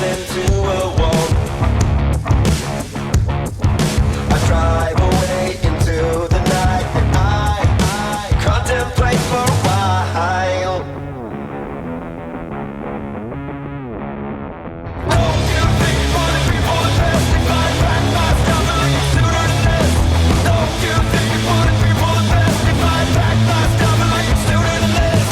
into a wall. I drive away into the night and I contemplate for a while. Don't you think for the people that testify back my stuff a little sooner than this? Don't you think for the people that testify back my stuff a little sooner than this?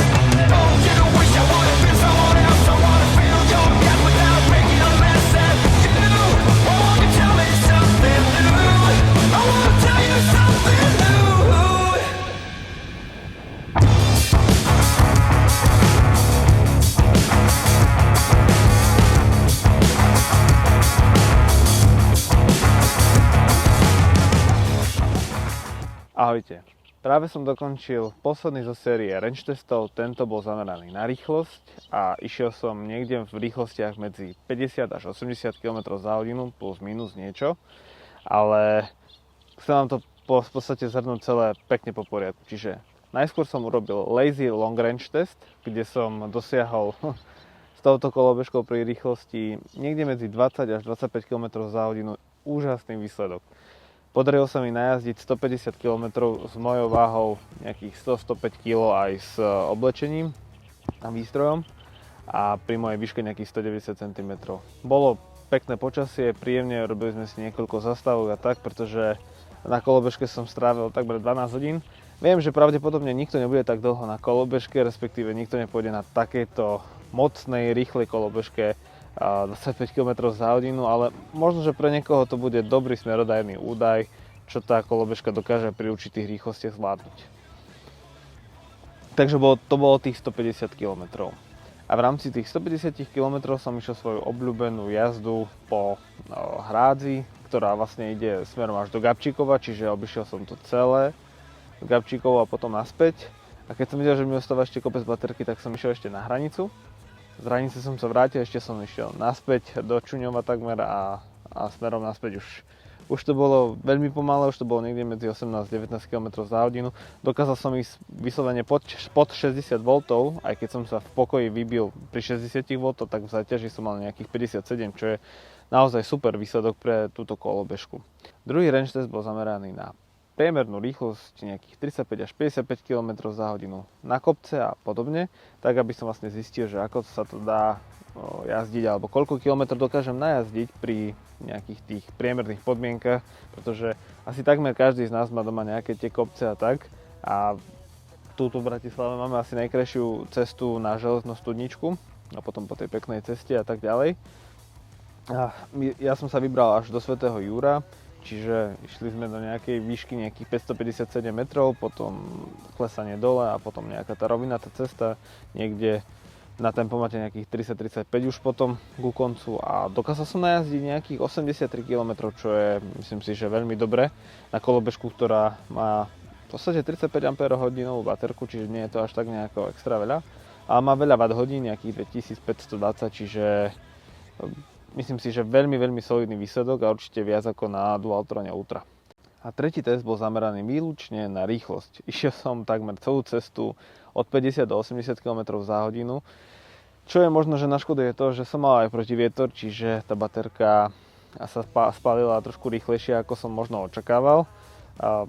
Don't you wish I would have been someone else? I wanna feel your gap without making a mess at you. I want you to tell me something new. I wanna tell you something new. Ahojte. Práve som dokončil posledný zo série range testov, tento bol zameraný na rýchlosť a išiel som niekde v rýchlostiach medzi 50 až 80 km za hodinu plus minus niečo, ale chcem vám to v podstate zhrnúť celé pekne po poriadku. Čiže najskôr som urobil lazy long range test, kde som dosiahol s touto kolobežkou pri rýchlosti niekde medzi 20 až 25 km za hodinu úžasný výsledok. Podarilo sa mi najazdiť 150 km s mojou váhou nejakých 100-105 kg aj s oblečením a výstrojom a pri mojej výške nejakých 190 cm. Bolo pekné počasie, príjemne, robili sme si niekoľko zastávok a tak, pretože na kolobežke som strávil takmer 12 hodín. Viem, že pravdepodobne nikto nebude tak dlho na kolobežke, respektíve nikto nepôjde na takejto mocnej, rýchlej kolobežke 25 km za hodinu, ale možno, že pre niekoho to bude dobrý smerodajný údaj, čo tá kolobežka dokáže pri určitých rýchlostiach zvládnuť. Takže to bolo tých 150 km. A v rámci tých 150 km som išiel svoju obľúbenú jazdu po hrádzi, ktorá vlastne ide smerom až do Gabčíkova, čiže obišiel som to celé do Gabčíkova a potom naspäť. A keď som videl, že mi ostáva ešte kopec baterky, tak som išiel ešte na hranicu. Z hranice som sa vrátil, ešte som išiel naspäť do Čuňova takmer a smerom naspäť už to bolo veľmi pomalé, už to bolo niekde medzi 18-19 km za hodinu. Dokázal som ísť vyslovene pod 60 V, aj keď som sa v pokoji vybil pri 60 V, tak v záťaži som mal nejakých 57, čo je naozaj super výsledok pre túto kolobežku. Druhý range test bol zameraný na priemernú rýchlosť nejakých 35 až 55 km za hodinu na kopce a podobne, tak aby som vlastne zistil, že ako sa to dá jazdiť alebo koľko kilometrov dokážem najazdiť pri nejakých tých priemerných podmienkach, pretože asi takmer každý z nás má doma nejaké tie kopce a tak a túto v Bratislave máme asi najkrajšiu cestu na železnú studničku a potom po tej peknej ceste a tak ďalej. A ja som sa vybral až do Svätého Júra, čiže išli sme do nejakej výšky nejakých 557 metrov, potom klesanie dole a potom nejaká tá rovinatá cesta niekde na tempomate nejakých 30-35 už potom ku koncu a dokázal som najazdiť nejakých 83 km, čo je myslím si, že veľmi dobre na kolobežku, ktorá má v podstate 35 Ah baterku, čiže nie je to až tak nejako extra veľa, ale má veľa watt hodín, nejakých 2520, čiže myslím si, že veľmi, veľmi solidný výsledok a určite viac ako na Dualtrone Ultra. A tretí test bol zameraný výlučne na rýchlosť. Išiel som takmer celú cestu od 50 do 80 km za hodinu. Čo je možno, že na škodu je to, že som mal aj protivietor, čiže tá baterka sa spálila trošku rýchlejšie, ako som možno očakával. A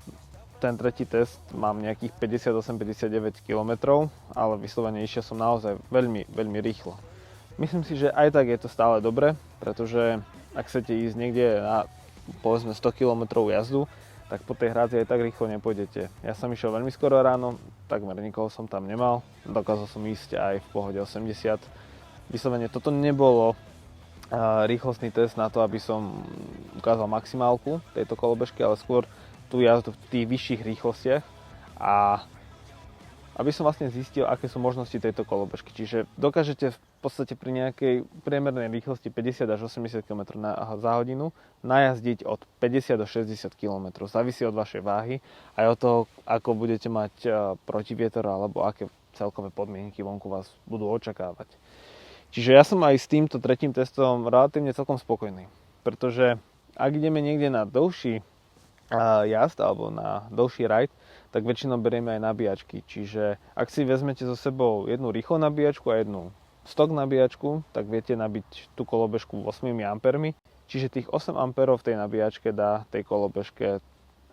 ten tretí test mám nejakých 58-59 km, ale vyslovene išiel som naozaj veľmi, veľmi rýchlo. Myslím si, že aj tak je to stále dobre, pretože ak chcete ísť niekde na povedzme 100 km jazdu, tak po tej hrádzi aj tak rýchlo nepôjdete. Ja som išiel veľmi skoro ráno, takmer nikoho som tam nemal, dokázal som ísť aj v pohode 80. Vyslovene toto nebolo rýchlostný test na to, aby som ukázal maximálku tejto kolobežky, ale skôr tú jazdu v tých vyšších rýchlostiach a aby som vlastne zistil, aké sú možnosti tejto kolobežky. Čiže dokážete v podstate pri nejakej priemernej rýchlosti 50 až 80 km za hodinu najazdiť od 50 do 60 km. Závisí od vašej váhy aj od toho, ako budete mať protivietor alebo aké celkové podmienky vonku vás budú očakávať. Čiže ja som aj s týmto tretím testom relatívne celkom spokojný. Pretože ak ideme niekde na dlhší jazd alebo na dlhší ride, tak väčšinou berieme aj nabíjačky. Čiže ak si vezmete so sebou jednu rýchlu nabíjačku a jednu stock nabíjačku, tak viete nabiť tú kolobežku 8 A, čiže tých 8 A v tej nabíjačke dá tej kolobežke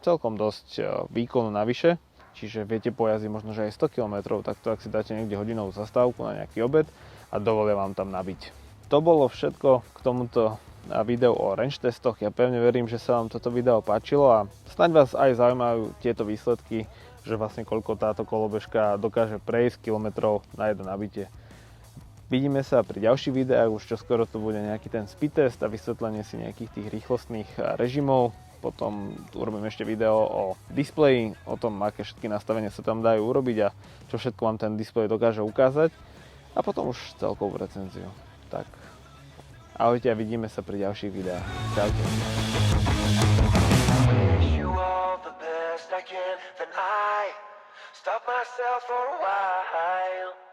celkom dosť výkonu navyše, čiže viete pojazdiť možno že aj 100 km, takto ak si dáte niekde hodinovú zastávku na nejaký obed a dovolia vám tam nabiť. To bolo všetko k tomuto videu o range testoch. Ja pevne verím, že sa vám toto video páčilo a snáď vás aj zaujímajú tieto výsledky, že vlastne koľko táto kolobežka dokáže prejsť kilometrov na jedno nabitie. Vidíme sa pri ďalších videách, už čoskoro to bude nejaký ten speed test a vysvetlenie si nejakých tých rýchlostných režimov. Potom urobím ešte video o displeji, o tom, aké všetky nastavenia sa tam dajú urobiť a čo všetko vám ten displej dokáže ukázať. A potom už celkovú recenziu. Tak, ahojte a vidíme sa pri ďalších videách. Čaute. Then I stop myself for a while.